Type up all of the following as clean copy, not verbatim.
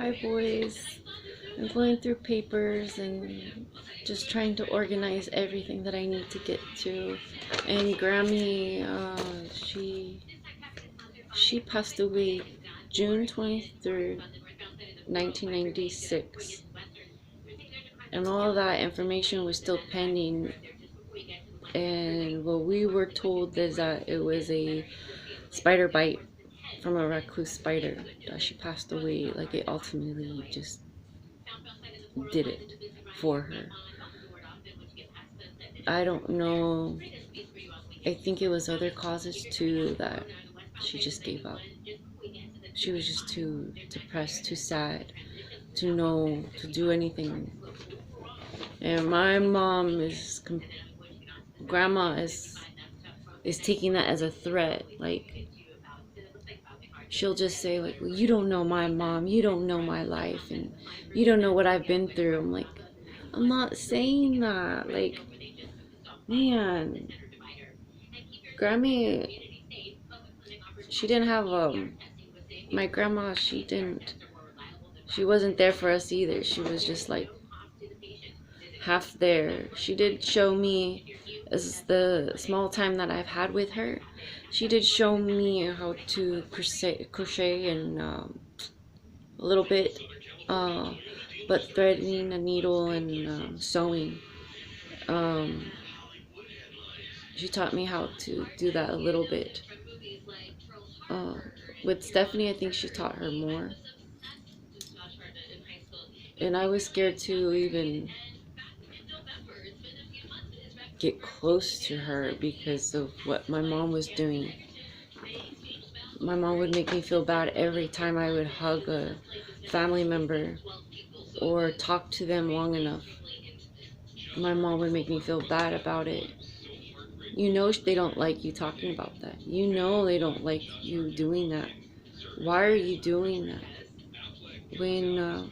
Hi boys. I'm going through papers and just trying to organize everything that I need to get to. And Grammy, she passed away June 23rd, 1996. And all that information was still pending. And what we were told is that it was a spider bite from a recluse spider that she passed away. Like it ultimately just did it for her. I don't know. I think it was other causes too that she just gave up. She was just too depressed, too sad to know to do anything. And my mom is, grandma is taking that as a threat. Like she'll just say like, well, you don't know my mom, you don't know my life, and you don't know what I've been through. I'm like, I'm not saying that. Like, man, Grammy, she didn't have my grandma. She wasn't there for us either. She was just like half there. She did show me, as the small time that I've had with her, she did show me how to crochet and a little bit, uh, but threading a needle and sewing. Um, she taught me how to do that a little bit. Uh, with Stephanie, I think she taught her more. And I was scared to even get close to her because of what my mom was doing. My mom would make me feel bad every time I would hug a family member or talk to them long enough. My mom would make me feel bad about it. You know they don't like you talking about that. You know they don't like you doing that. Why are you doing that? When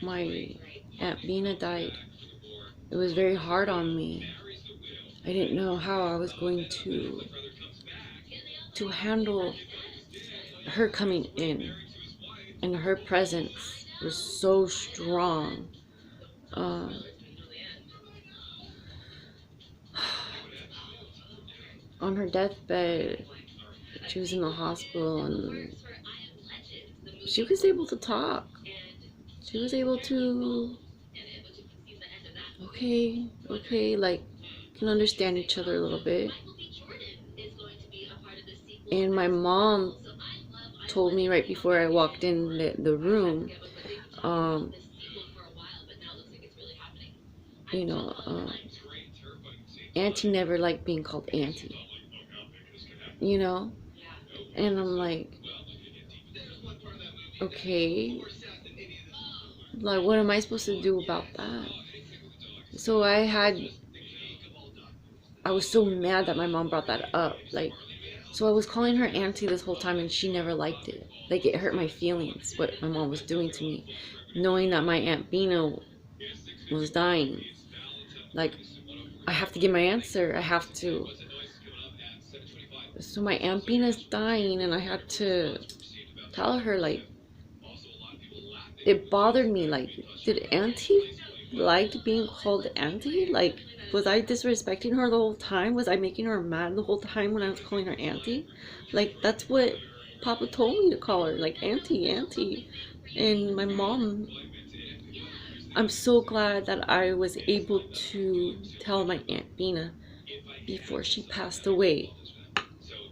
my Aunt Bina died, it was very hard on me. I didn't know how I was going to handle her coming in, and her presence was so strong. On her deathbed, she was in the hospital and she was able to talk. She was able to, okay, like, can understand each other a little bit. And my mom told me right before I walked in the room, um, you know, Auntie never liked being called Auntie, you know? And I'm like, okay, like, what am I supposed to do about that? So I was so mad that my mom brought that up. Like, so I was calling her Auntie this whole time and she never liked it. Like, it hurt my feelings, what my mom was doing to me. Knowing that my Aunt Bina was dying. Like, I have to get my answer. I have to. So my Aunt Bina's dying and I had to tell her, like, it bothered me. Like, did Auntie like being called Auntie? Like, was I disrespecting her the whole time? Was I making her mad the whole time when I was calling her Auntie? Like, that's what Papa told me to call her, like, Auntie, Auntie. And my mom, I'm so glad that I was able to tell my Aunt Bina before she passed away.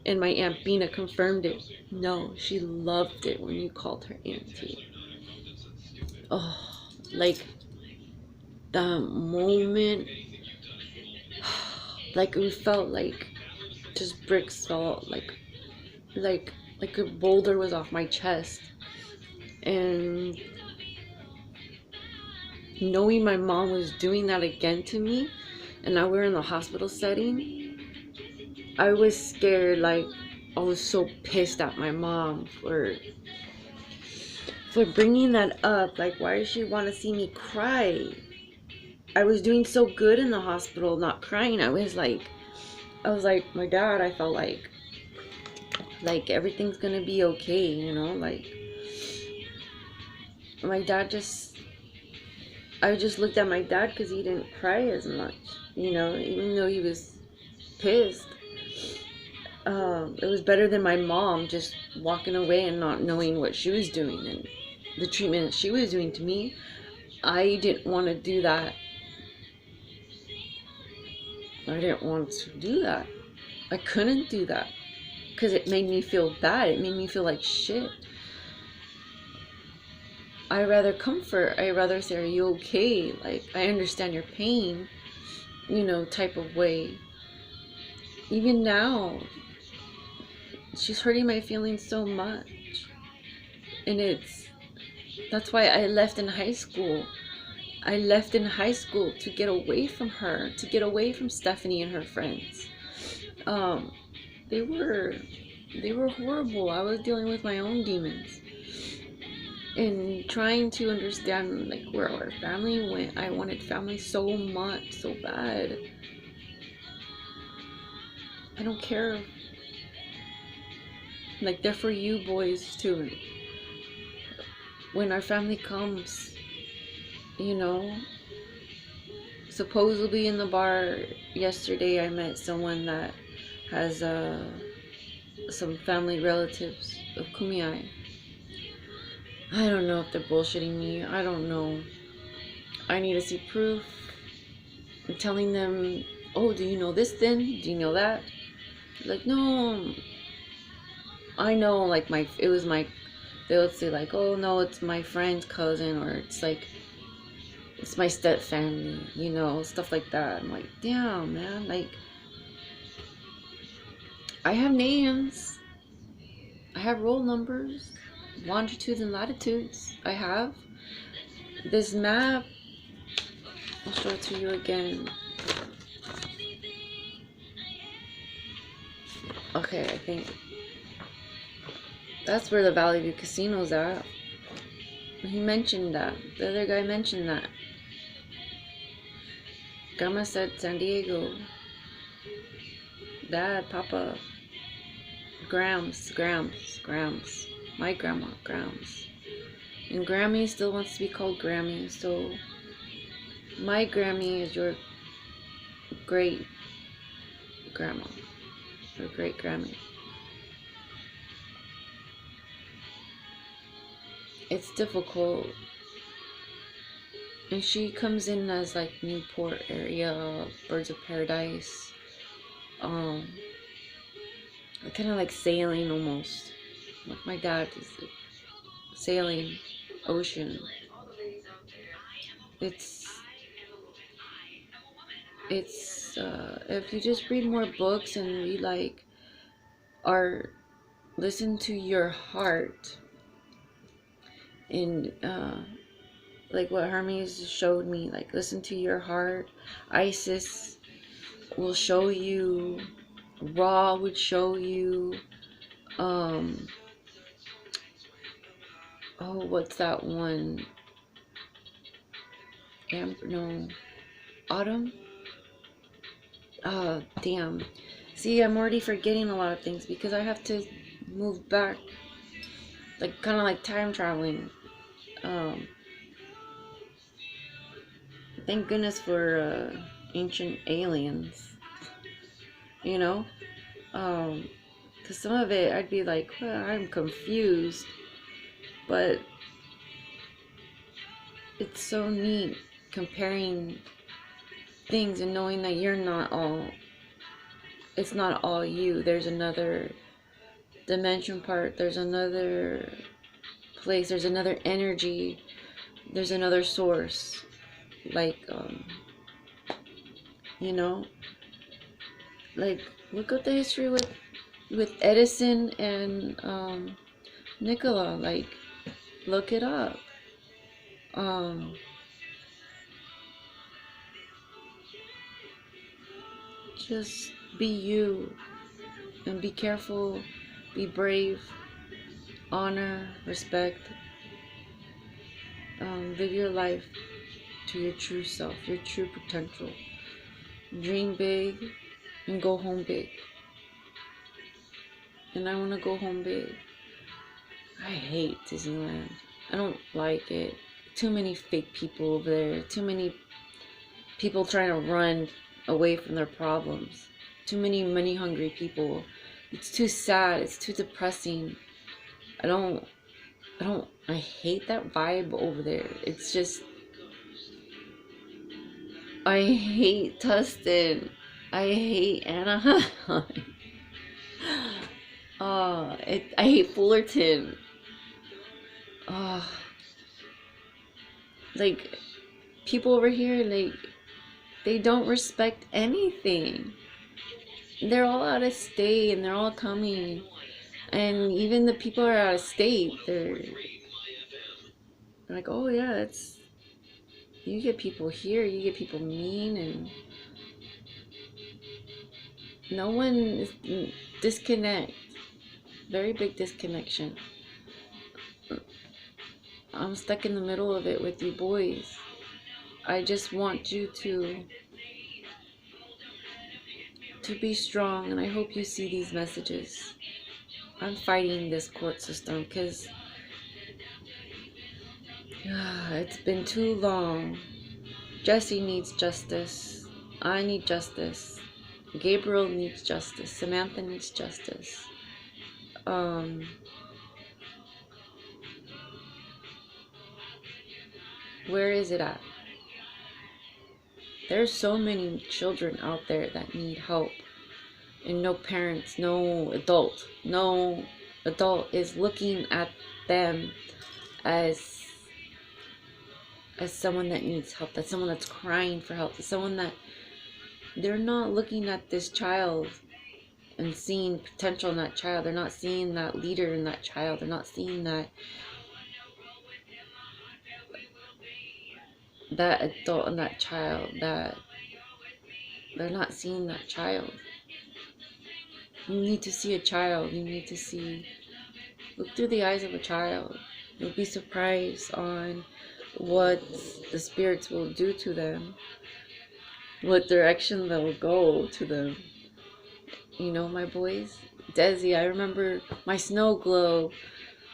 And my Aunt Bina confirmed it. No, she loved it when you called her Auntie. Oh, like, the moment, like, it felt like just bricks fell, like a boulder was off my chest. And knowing my mom was doing that again to me, and now we're in the hospital setting, I was scared. Like, I was so pissed at my mom for bringing that up. Like, why does she want to see me cry? I was doing so good in the hospital, not crying. I was like, my dad, I felt like everything's gonna be okay, you know, like, my dad just, I just looked at my dad because he didn't cry as much, you know, even though he was pissed. It was better than my mom just walking away and not knowing what she was doing and the treatment she was doing to me. I didn't want to do that. I didn't want to do that. I couldn't do that because it made me feel bad. It made me feel like shit. I rather comfort. I rather say, "Are you okay? Like, I understand your pain," you know, type of way. Even now, she's hurting my feelings so much, and that's why I left in high school. I left in high school to get away from her, to get away from Stephanie and her friends. Um, they were they were horrible. I was dealing with my own demons and trying to understand like where our family went. I wanted family so much, so bad. I don't care. Like, they're for you boys too. When our family comes, you know, supposedly in the bar yesterday, I met someone that has some family relatives of Kumeyaay. I don't know if they're bullshitting me. I don't know. I need to see proof. I'm telling them, oh, do you know this then? Do you know that? Like, no. I know, like, it was my, they would say, like, oh, no, it's my friend's cousin, or it's like, it's my step family, you know, stuff like that. I'm like, damn, man. Like, I have names. I have roll numbers, longitudes and latitudes. I have this map. I'll show it to you again. Okay, I think that's where the Valley View Casino's at. He mentioned that. The other guy mentioned that. Grandma said San Diego. Dad, Papa, Grams. My grandma, Grams. And Grammy still wants to be called Grammy, so my Grammy is your great grandma, or great Grammy. It's difficult. And she comes in as like Newport area, Birds of Paradise. Kind of like sailing almost. Like my dad is sailing ocean. It's if you just read more books and read like art, listen to your heart, and like what Hermes showed me, like listen to your heart. Isis will show you, Ra would show you, oh, what's that one? No, Autumn? Oh, damn. See, I'm already forgetting a lot of things because I have to move back. Like, kind of like time traveling. Thank goodness for ancient aliens. You know? Because some of it I'd be like, well, I'm confused. But it's so neat comparing things and knowing that you're not all, it's not all you. There's another dimension part, there's another place, there's another energy, there's another source. Like, you know, like look at the history with Edison and Nikola. Like, look it up. Just be you and be careful, be brave, honor, respect, live your life to your true self, your true potential. Dream big and go home big. And I want to go home big. I hate Disneyland. I don't like it. Too many fake people over there. Too many people trying to run away from their problems. Too many money hungry people. It's too sad. It's too depressing. I don't, I hate that vibe over there. It's just, I hate Tustin. I hate Anaheim. I hate Fullerton. Like, people over here, like, they don't respect anything. They're all out of state and they're all coming. And even the people who are out of state, they're like, oh yeah, it's, you get people here, you get people mean, and no one is, disconnect. Very big disconnection. I'm stuck in the middle of it with you boys. I just want you to be strong, and I hope you see these messages. I'm fighting this court system because it's been too long. Jesse needs justice. I need justice. Gabriel needs justice. Samantha needs justice. Where is it at? There's so many children out there that need help, and no parents, no adult is looking at them as someone that needs help, that's someone that's crying for help, that's someone that they're not looking at this child and seeing potential in that child. They're not seeing that leader in that child. They're not seeing that adult in that child. That they're not seeing that child. You need to see a child. You need to look through the eyes of a child. You'll be surprised on what the spirits will do to them, what direction they'll go to them. You know, my boys. Desi, I remember my snow globe,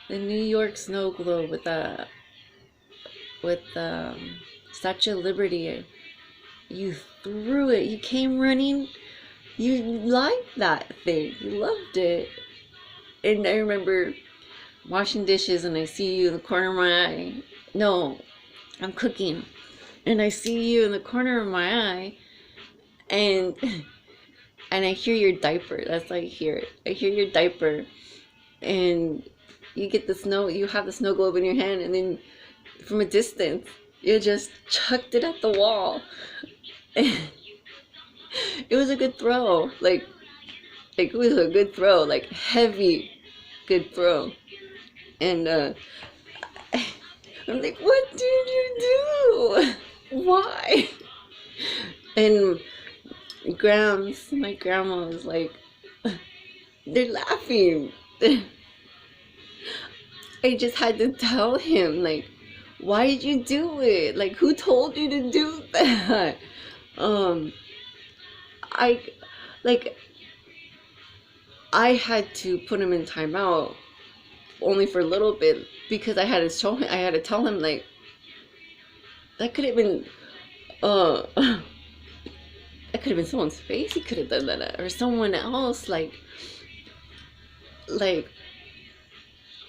the New York snow globe with Statue of Liberty. You threw it. You came running. You liked that thing. You loved it. And I remember washing dishes and I see you in the corner of my eye. No, I'm cooking. And I see you in the corner of my eye. And I hear your diaper. That's how I hear it. I hear your diaper. And you get you have the snow globe in your hand, and then from a distance, you just chucked it at the wall. It was a good throw. Like it was a good throw. Like heavy, good throw. And I'm like, what did you do? Why? And my grandma was like, they're laughing. I just had to tell him, like, why did you do it? Like, who told you to do that? I had to put him in timeout only for a little bit because I had to tell him, like, that could have been someone's face. He could have done that, or someone else. Like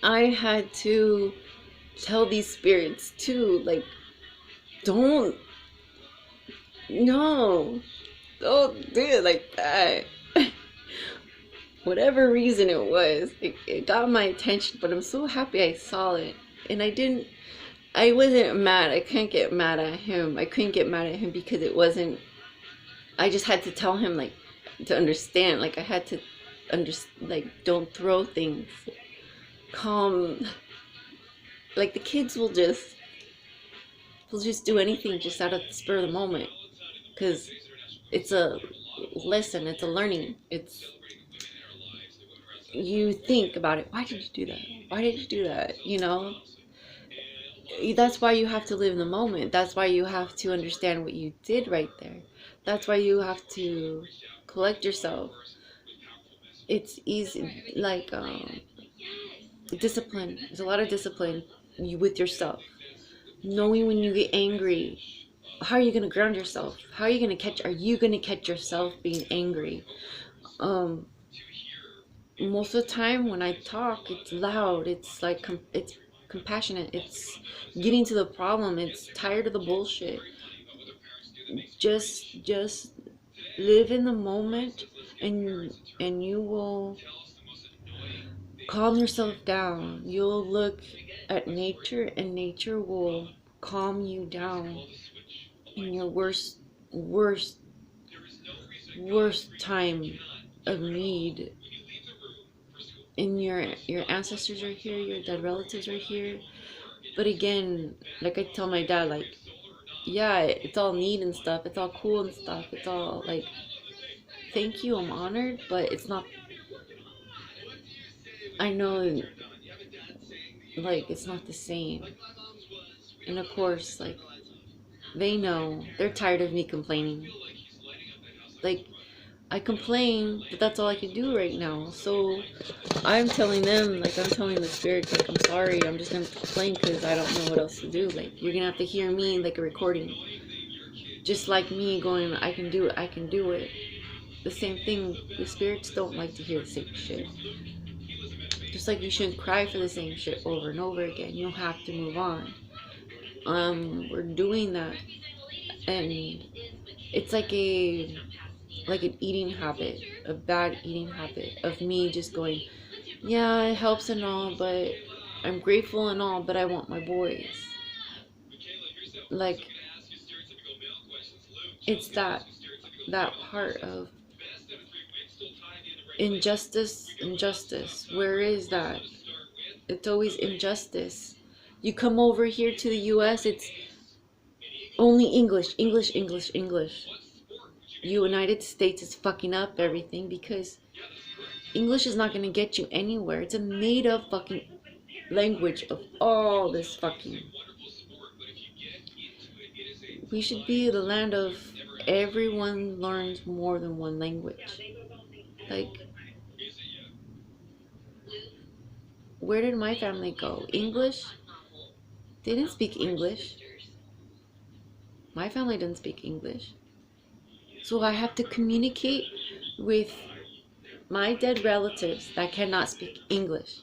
I had to tell these spirits too, like, don't do it like that. Whatever reason it was, it got my attention, but I'm so happy I saw it. And I wasn't mad. I couldn't get mad at him. I couldn't get mad at him because it wasn't, I just had to tell him, like, to understand. Like, I had to understand, like, don't throw things. Calm. Like, the kids will just do anything just out of the spur of the moment. Because it's a lesson, it's a learning. You think about it. Why did you do that? Why did you do that? You know? That's why you have to live in the moment. That's why you have to understand what you did right there. That's why you have to collect yourself. It's easy, like, discipline. There's a lot of discipline. you with yourself. Knowing when you get angry, how are you gonna ground yourself? How are you gonna catch? Are you gonna catch yourself being angry? Um, Most of the time when I talk, it's loud. It's like it's compassionate. It's getting to the problem. It's tired of the bullshit. Just live in the moment, and you will calm yourself down. You'll look at nature, and nature will calm you down in your worst worst time of need. And your ancestors are here, your dead relatives are here. But again, like I tell my dad, like, yeah, it's all neat and stuff, it's all cool and stuff, it's all like, thank you, I'm honored, but it's not. I know, like, it's not the same. And of course, like, they know, they're tired of me complaining. Like, I complain, but that's all I can do right now. So I'm telling them, like, I'm telling the spirits, like, I'm sorry, I'm just gonna complain because I don't know what else to do. Like, you're gonna have to hear me like a recording. Just like me going, I can do it, I can do it. The same thing, the spirits don't like to hear the same shit. Just like you shouldn't cry for the same shit over and over again. You don't have to move on. We're doing that, and it's like an eating habit, a bad eating habit of me just going, yeah, it helps and all, but I'm grateful and all, but I want my boys. Like, it's that part of injustice. Where is that? It's always injustice. You come over here to the US, it's only English. United States is fucking up everything because English is not gonna get you anywhere. It's a made up fucking language of all this fucking. We should be the land of everyone learns more than one language. Like, where did my family go? English? They didn't speak English. My family didn't speak English. So I have to communicate with my dead relatives that cannot speak English.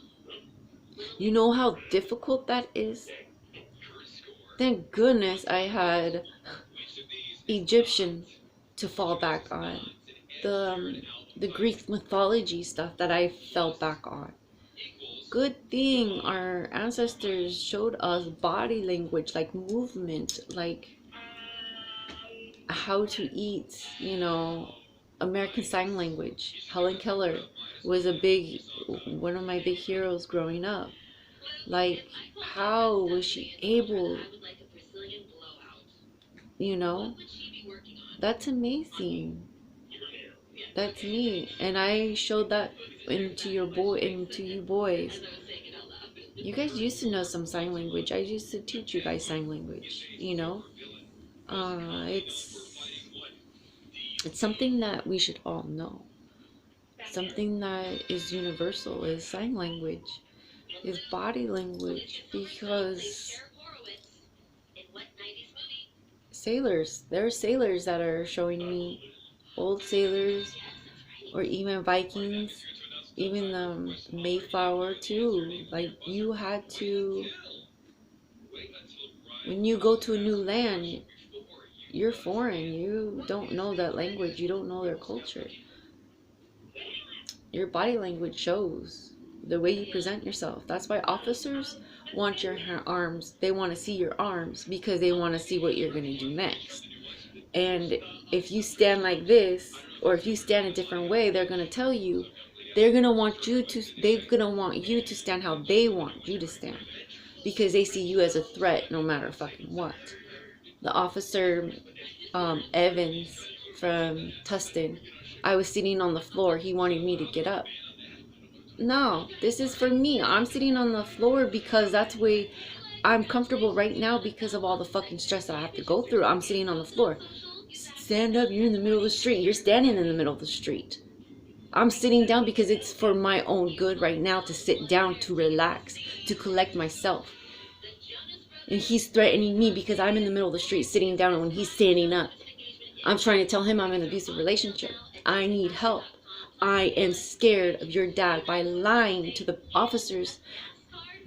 You know how difficult that is? Thank goodness I had Egyptian to fall back on. The Greek mythology stuff that I fell back on. Good thing our ancestors showed us body language, like movement, like how to eat, American Sign Language. Helen Keller was one of my big heroes growing up. Like, how was she able, That's amazing. That's neat. And I showed that into you boys. You guys used to know some sign language. I used to teach you guys sign language, it's something that we should all know. Something that is universal is sign language, is body language, because there are sailors that are showing me, old sailors, or even Vikings, even the Mayflower too. Like, you had to, when you go to a new land, you're foreign, you don't know that language, you don't know their culture. Your body language shows the way you present yourself. That's why officers want your arms. They want to see your arms because they want to see what you're going to do next. And if you stand like this, or if you stand a different way, they're going to tell you, they're going to want you to stand how they want you to stand, because they see you as a threat no matter fucking what. The officer Evans from Tustin, I was sitting on the floor, he wanted me to get up. No, this is for me. I'm sitting on the floor because that's the way I'm comfortable right now, because of all the fucking stress that I have to go through. I'm sitting on the floor. Stand up, you're in the middle of the street. You're standing in the middle of the street. I'm sitting down because it's for my own good right now to sit down, to relax, to collect myself. And he's threatening me because I'm in the middle of the street sitting down when he's standing up. I'm trying to tell him I'm in an abusive relationship. I need help. I am scared of your dad by lying to the officers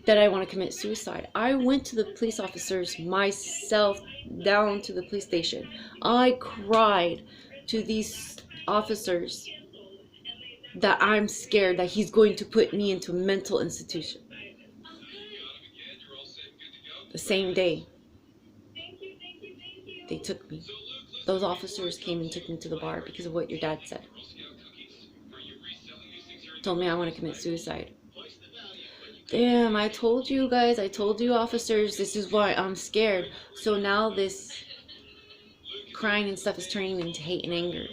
that I want to commit suicide. I went to the police officers myself, down to the police station. I cried to these officers that I'm scared that he's going to put me into a mental institution. The same day they took me. Those officers came and took me to the bar because of what your dad said. Told me I want to commit suicide. Damn, I told you guys, I told you officers, this is why I'm scared. So now this crying and stuff is turning into hate and anger.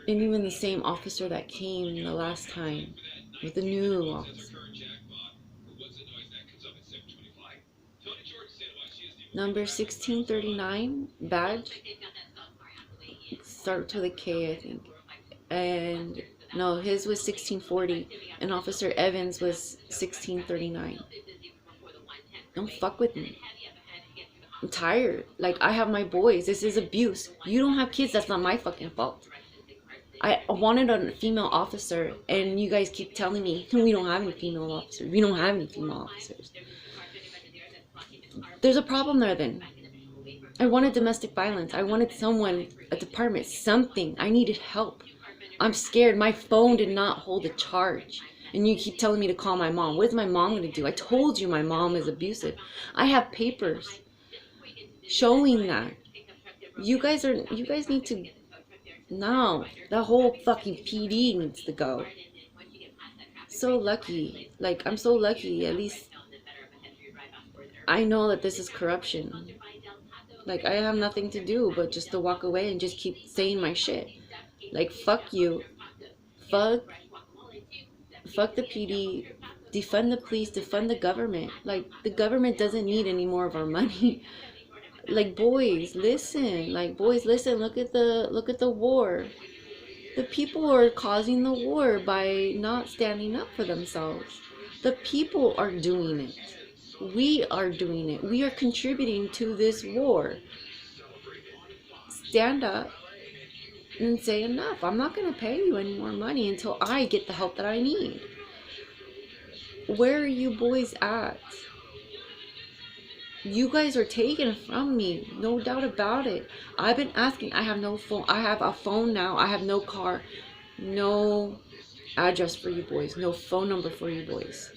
And even the same officer that came the last time with the new officer. Number 1639 badge. Starts with a K, I think. And no, his was 1640, and Officer Evans was 1639. Don't fuck with me. I'm tired. Like, I have my boys. This is abuse. You don't have kids. That's not my fucking fault. I wanted a female officer, and you guys keep telling me we don't have any female officers. We don't have any female officers. There's a problem there then. I wanted domestic violence. I wanted someone, a department, something. I needed help. I'm scared. My phone did not hold a charge. And you keep telling me to call my mom. What is my mom going to do? I told you my mom is abusive. I have papers showing that. You guys need to, no, the whole fucking PD needs to go. So lucky. Like, I'm so lucky. At least I know that this is corruption. Like, I have nothing to do but just to walk away and just keep saying my shit. Like, fuck you. Fuck the PD. Defund the police. Defund the government. Like, the government doesn't need any more of our money. Like, boys, listen. Like, boys, listen. Look at the war. The people are causing the war by not standing up for themselves. The people are doing it. We are doing it. We are contributing to this war. Stand up and say enough. I'm not going to pay you any more money until I get the help that I need. Where are you boys at? You guys are taking it from me. No doubt about it. I've been asking. I have no phone. I have a phone now. I have no car. No address for you boys. No phone number for you boys.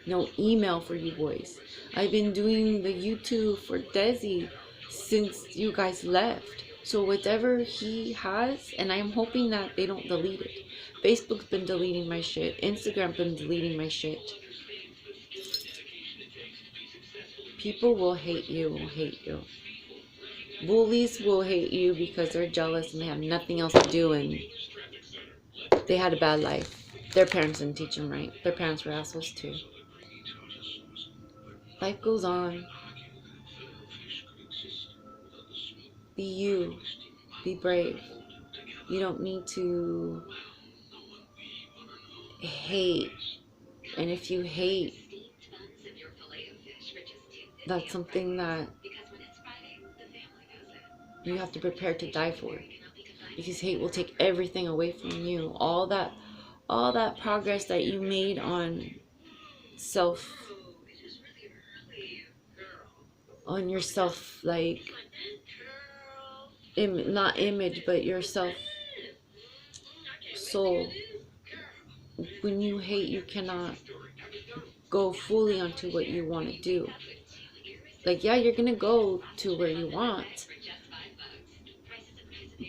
No email for you boys. I've been doing the YouTube for Desi since you guys left. So whatever he has, and I'm hoping that they don't delete it. Facebook's been deleting my shit. Instagram's been deleting my shit. People will hate you, Bullies will hate you because they're jealous and they have nothing else to do and they had a bad life. Their parents didn't teach them right. Their parents were assholes too. Life goes on. Be you. Be brave. You don't need to hate. And if you hate, that's something that you have to prepare to die for. Because hate will take everything away from you. All that progress that you made on yourself, like, not image, but yourself, soul. When you hate, you cannot go fully onto what you want to do. Like, yeah, you're gonna go to where you want,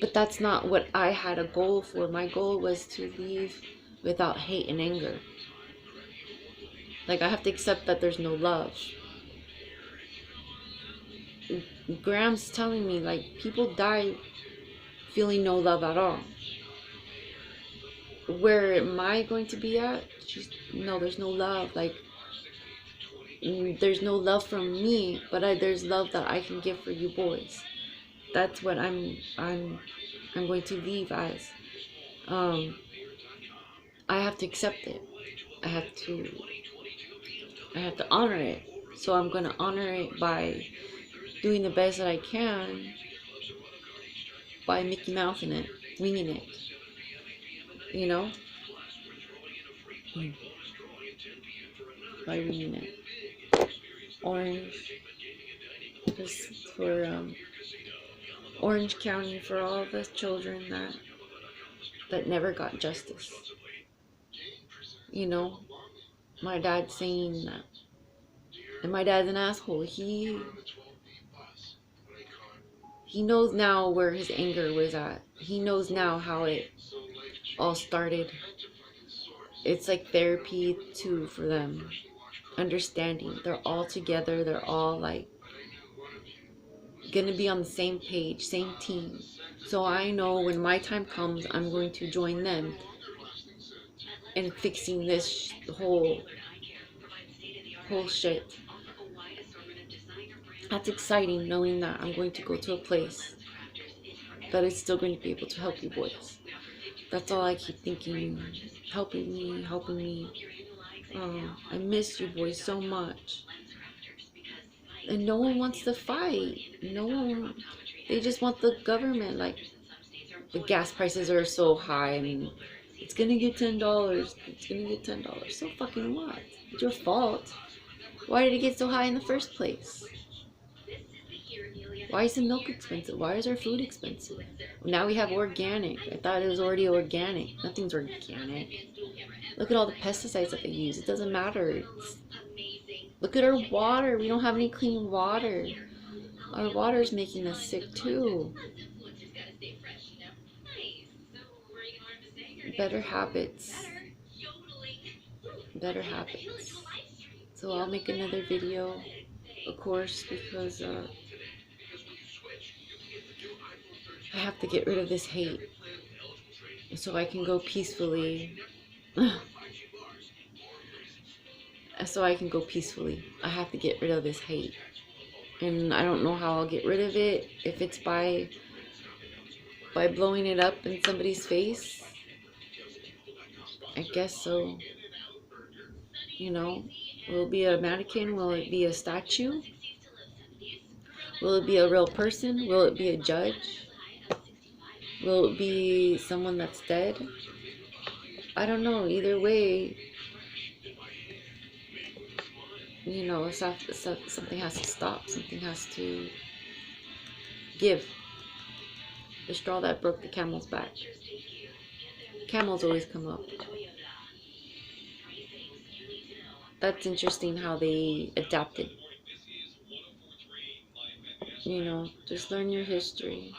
but that's not what I had a goal for. My goal was to leave without hate and anger. Like, I have to accept that there's no love. Graham's telling me, like, people die feeling no love at all. Where am I going to be at? No, there's no love. Like, there's no love from me, but there's love that I can give for you boys. That's what I'm going to leave as. I have to accept it. I have to honor it. So I'm gonna honor it by doing the best that I can by Mickey Mouse in it, winging it. You know, by winging it. Orange, just for Orange County, for all the children that never got justice. You know, my dad's saying that, and my dad's an asshole. He knows now where his anger was at. He knows now how it all started. It's like therapy too for them. Understanding. They're all together. They're all like gonna be on the same page, same team. So I know when my time comes, I'm going to join them in fixing this whole shit. That's exciting, knowing that I'm going to go to a place that is still going to be able to help you boys. That's all I keep thinking. Helping me. Oh, I miss you boys so much. And no one wants to fight. No one. They just want the government. Like, the gas prices are so high. I mean, it's gonna get $10. It's gonna get $10. So fucking what? It's your fault. Why did it get so high in the first place? Why is the milk expensive? Why is our food expensive? Now we have organic. I thought it was already organic. Nothing's organic. Look at all the pesticides that they use. It doesn't matter. Look at our water. We don't have any clean water. Our water's making us sick too. Better habits. Better habits. So I'll make another video, of course, because I have to get rid of this hate so I can go peacefully. So I can go peacefully. I have to get rid of this hate. And I don't know how I'll get rid of it. If it's by blowing it up in somebody's face. I guess so. You know, will it be a mannequin? Will it be a statue? Will it be a real person? Will it be a judge? Will it be someone that's dead? I don't know. Either way, you know, something has to stop. Something has to give. The straw that broke the camel's back. Camels always come up. That's interesting how they adapted. You know, just learn your history.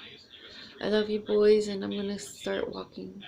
I love you boys, and I'm gonna start walking.